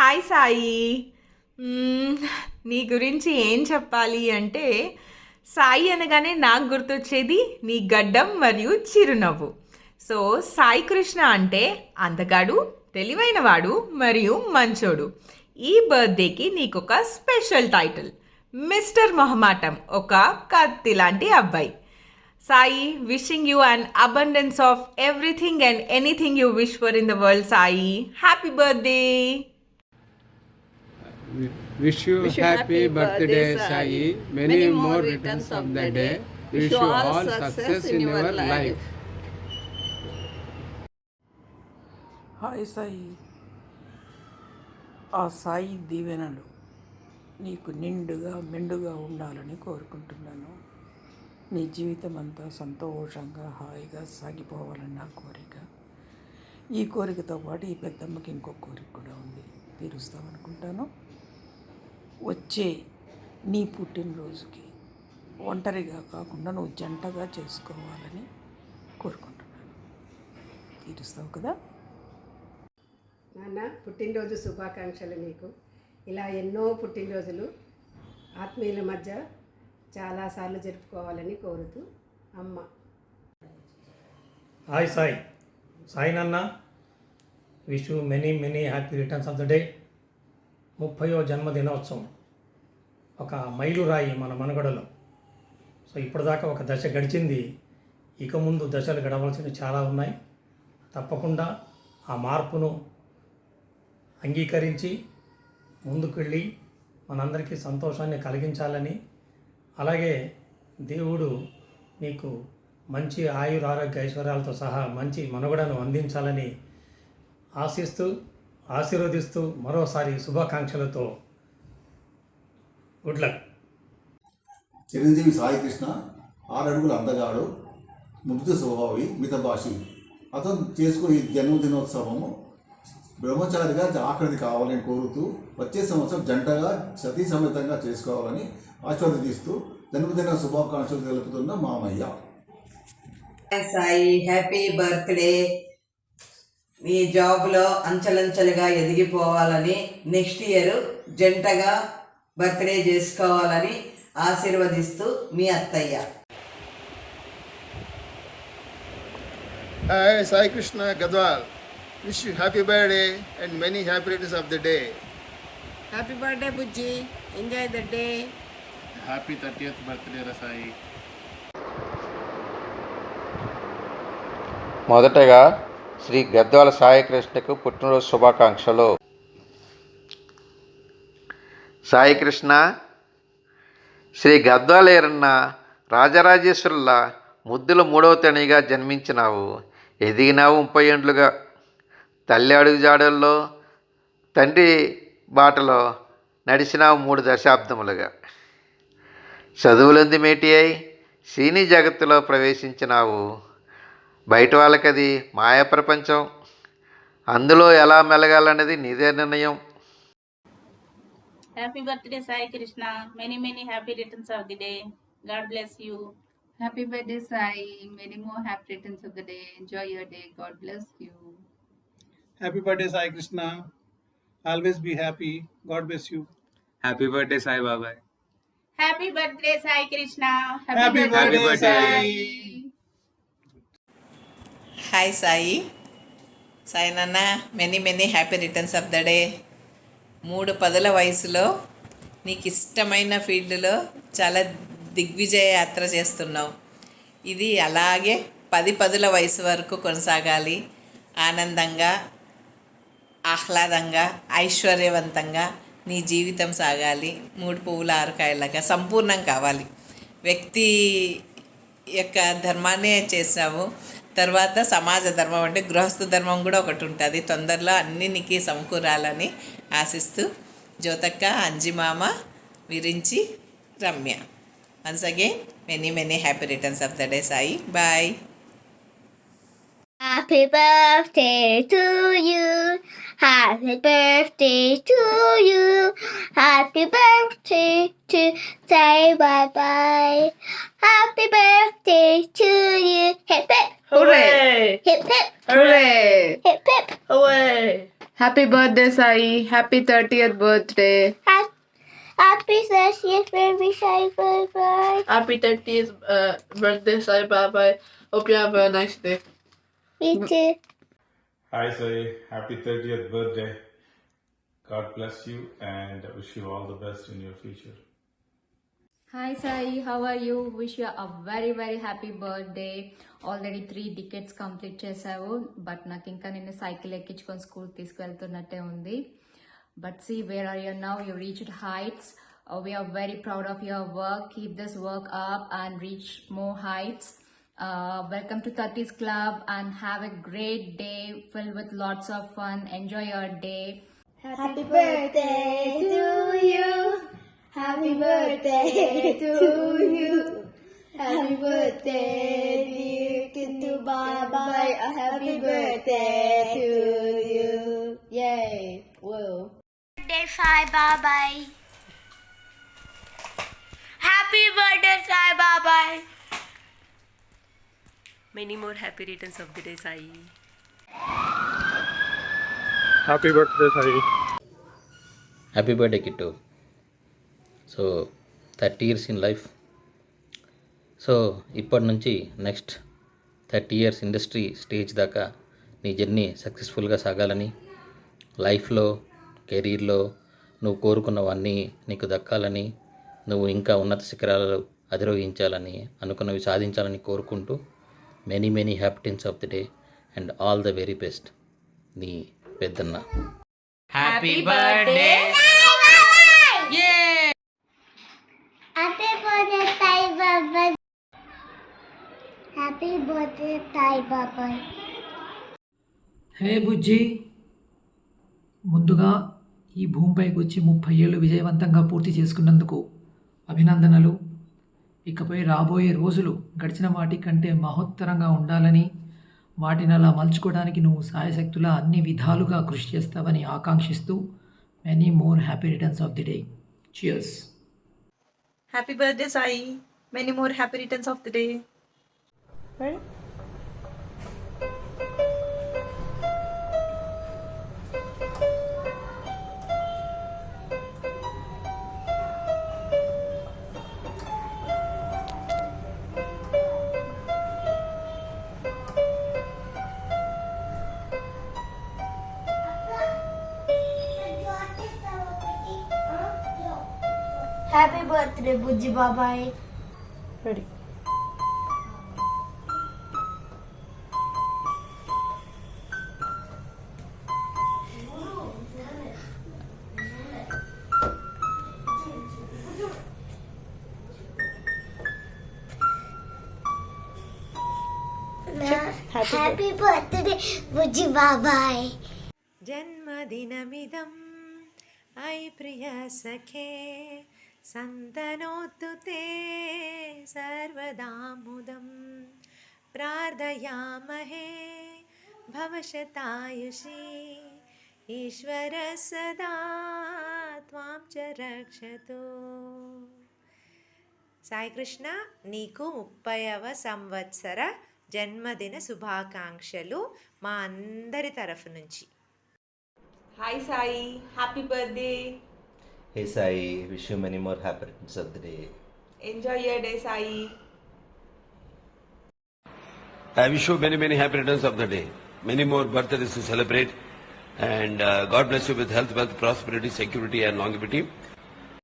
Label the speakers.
Speaker 1: Hi Sai. మ్మ్, నీ గురించి ఏం చెప్పాలి అంటే సాయి అనగానే నాకు గుర్తొచ్చేది నీ గడ్డం మరియు చిరునవ్వు. సో సాయి కృష్ణ అంటే అందగాడు, తెలివైనవాడు మరియు మంచోడు. ఈ బర్త్డేకి నీకు ఒక స్పెషల్ టైటిల్, మిస్టర్ మొహమాటం, ఒక కత్తి లాంటి అబ్బాయి. Sai, wishing you an abundance of everything and anything you wish for in the world, Sai. Happy birthday!
Speaker 2: Wish you happy birthday, Sai. Many more returns of the day. Wish you all success in your life.
Speaker 3: Hi Sai. ఆ సాయి దీవెనలు నీకు నిండుగా మెండుగా ఉండాలని కోరుకుంటున్నాను. నీ జీవితం అంతా సంతోషంగా హాయిగా సాగిపోవాలని నా కోరిక. ఈ కోరికతో పాటు ఈ పెద్దమ్మకి ఇంకో కోరిక కూడా ఉంది, తీరుస్తామనుకుంటాను. వచ్చే నీ పుట్టినరోజుకి ఒంటరిగా కాకుండా నువ్వు జంటగా చేసుకోవాలని కోరుకుంటున్నాను. తీరుస్తావు కదా?
Speaker 4: నాన్న, పుట్టినరోజు శుభాకాంక్షలు నీకు. ఇలా ఎన్నో పుట్టినరోజులు ఆత్మీయుల మధ్య చాలాసార్లు జరుపుకోవాలని కోరుతూ అమ్మ.
Speaker 5: హాయ్ సాయి. సాయి నాన్న, wish you many many happy returns of the day. 30వ జన్మదినోత్సవం ఒక మైలురాయి మన మనుగడలో. సో ఇప్పటిదాకా ఒక దశ గడిచింది, ఇక ముందు దశలు గడవలసినవి చాలా ఉన్నాయి. తప్పకుండా ఆ మార్పును అంగీకరించి ముందుకు వెళ్ళి మనందరికీ సంతోషాన్ని కలిగించాలని, అలాగే దేవుడు నీకు మంచి ఆయుర ఆరోగ్య ఐశ్వర్యాలతో సహా మంచి మనుగడను అందించాలని ఆశిస్తూ ఆశీర్వదిస్తూ మరోసారి శుభాకాంక్షలతో గుడ్ లక్.
Speaker 6: చిరంజీవి సాయి కృష్ణ 6 అడుగుల అందగాడు, ముగ్ధ స్వభావి, మితభాషి. అతను చేసుకునే ఈ జన్మదినోత్సవము బ్రహ్మచారిగా ఆకృతి కావాలని కోరుతూ వచ్చే సంవత్సరం జంటగా సతీ సమేతంగా చేసుకోవాలని ఆశీర్వదిస్తూ జన్మదిన శుభాకాంక్షలు తెలుపుతున్న మామయ్య.
Speaker 7: Sai, happy birthday. మీ జాబ్లో అంచెలంచెలుగా ఎదిగిపోవాలని, నెక్స్ట్ ఇయర్ జంటగా బర్త్డే చేసుకోవాలని ఆశీర్వదిస్తూ మీ అత్తయ్య.
Speaker 8: Hi, Sai Krishna Gadwal. Wish you happy birthday and many happy returns of the day.
Speaker 4: Happy birthday Bujji, enjoy the day.
Speaker 8: Happy 30th birthday, Rasai.
Speaker 9: మొదటగా శ్రీ గద్వాల సాయికృష్ణకు పుట్టినరోజు శుభాకాంక్షలు. సాయికృష్ణ, శ్రీ గద్వాలేరన్న రాజరాజేశ్వరుల ముద్దుల 3వ తనిగా జన్మించినావు. ఎదిగినావు 30 ఏండ్లుగా. తల్లి అడుగు జాడల్లో తండ్రి బాటలో నడిచినావు 3 దశాబ్దములుగా. చదువులంది మేటి అయి సినీ జగత్తులో ప్రవేశించినావు. బయట వాళ్ళకది మాయా ప్రపంచం, అందులో ఎలా మెలగాలన్నది నీదే నిర్ణయం.
Speaker 10: Happy birthday Sai Krishna, many many happy returns of the day. God bless you.
Speaker 11: Happy birthday, Sai. Many more happy returns of the day. Enjoy your day. God bless you.
Speaker 12: Happy birthday, Sai Krishna. Always be happy. God bless you.
Speaker 2: Happy birthday, Sai Baba.
Speaker 10: Happy birthday Sai Krishna.
Speaker 12: Happy birthday, Sai.
Speaker 7: Hi Sai. Sai నాన్న, many many happy returns of the day. 3 పదుల వయసులో నీకు ఇష్టమైన ఫీల్డ్లో చాలా దిగ్విజయ యాత్ర చేస్తున్నావు. ఇది అలాగే 10 పదుల వయసు వరకు కొనసాగాలి. ఆనందంగా, ఆహ్లాదంగా, ఐశ్వర్యవంతంగా నీ జీవితం సాగాలి. 3 పువ్వుల 6 కాయలాగా సంపూర్ణం కావాలి. వ్యక్తి యొక్క ధర్మాన్నే చేసావు, తర్వాత సమాజ ధర్మం అంటే గృహస్థ ధర్మం కూడా ఒకటి ఉంటుంది. తొందరలో అన్నీ నీకు సమకూరాలని ఆశిస్తూ జ్యోతక్క, అంజిమామ, Virinchi, Ramya. Once again, many many happy returns of the day, Sai. Bye.
Speaker 13: Happy birthday to you. Happy birthday to you. Happy birthday to say bye bye. Happy birthday to you. Hip hip
Speaker 1: Hooray!
Speaker 13: hip hip
Speaker 1: Hooray!
Speaker 13: hip hip
Speaker 1: Hooray!
Speaker 11: Happy birthday, Sai. Happy 30th birthday.
Speaker 13: Happy 30th baby Sai. Bye.
Speaker 11: Happy 30th birthday, Sai. Bye. Hope you have a nice day.
Speaker 13: Me too.
Speaker 14: Hi Sai, happy 30th birthday. God bless you and wish you all the best in your future.
Speaker 11: Hi Sai, how are you? Wish you a very very happy birthday. Already 3 decades complete చేసావు but నాకు ఇంకా నిన్ను cycle ఎక్కించుకొని school తీసుకెళ్తున్నట్టే ఉంది. But see where are you now, you reached heights. We are very proud of your work. Keep this work up and reach more heights. Welcome to 30s Club and have a great day filled with lots of fun. Enjoy your day.
Speaker 13: Happy birthday to you. Happy birthday to you. Happy birthday dear Kintu Baba. Happy birthday to you. Yay. Whoa. Birthday Sai Baba. Happy birthday Sai Baba.
Speaker 15: Many more happy returns of the day, Sai.
Speaker 12: Happy birthday, Sai.
Speaker 16: Happy birthday Kittu. So 30 years in life. So ఇప్పటి నుంచి next 30 years industry stage దాకా నీ journey సక్సెస్ఫుల్గా సాగాలని, లైఫ్లో కెరీర్లో నువ్వు కోరుకున్నవన్నీ నీకు దక్కాలని, నువ్వు ఇంకా ఉన్నత శిఖరాలు అధిరోహించాలని, అనుకున్నవి సాధించాలని కోరుకుంటూ many many happy returns of the day and all the very best. నీ పెద్దన్న.
Speaker 7: Happy birthday.
Speaker 13: Happy birthday Sai Baba. Happy birthday Sai Baba.
Speaker 3: హే బుజ్జి, ముందుగా ఈ భూమిపైకి వచ్చి 30 ఏళ్ళు విజయవంతంగా పూర్తి చేసుకున్నందుకు అభినందనలు. ఇకపై రాబోయే రోజులు గడిచిన వాటి కంటే మహోత్తరంగా ఉండాలని, వాటిని అలా మలుచుకోవడానికి నువ్వు సాయశక్తులా అన్ని విధాలుగా కృషి చేస్తావని ఆకాంక్షిస్తూ many more happy returns of the day. Cheers.
Speaker 15: Happy birthday, Sai. Many more happy returns of the day. Right?
Speaker 13: Happy birthday Bujji Babai.
Speaker 15: Ready.
Speaker 13: Happy birthday Bujji Babai.
Speaker 1: జన్మదినమిదం ఐ ప్రియ సఖే సంతనోత్తు తే సర్వదాముదం ప్రార్థయామహే భవశతాయుషీ ఈశ్వర సదా త్వాం చ రక్షతు. సాయి కృష్ణ, నీకు 30వ సంవత్సర జన్మదిన శుభాకాంక్షలు మా అందరి తరఫు నుంచి. Hi Sai, happy birthday.
Speaker 9: Hey Sai, wish you many more happy returns of the day.
Speaker 1: Enjoy your day Sai.
Speaker 17: I wish you many happy returns of the day. Many more birthdays to celebrate. And God bless you with health, wealth, prosperity, security and longevity.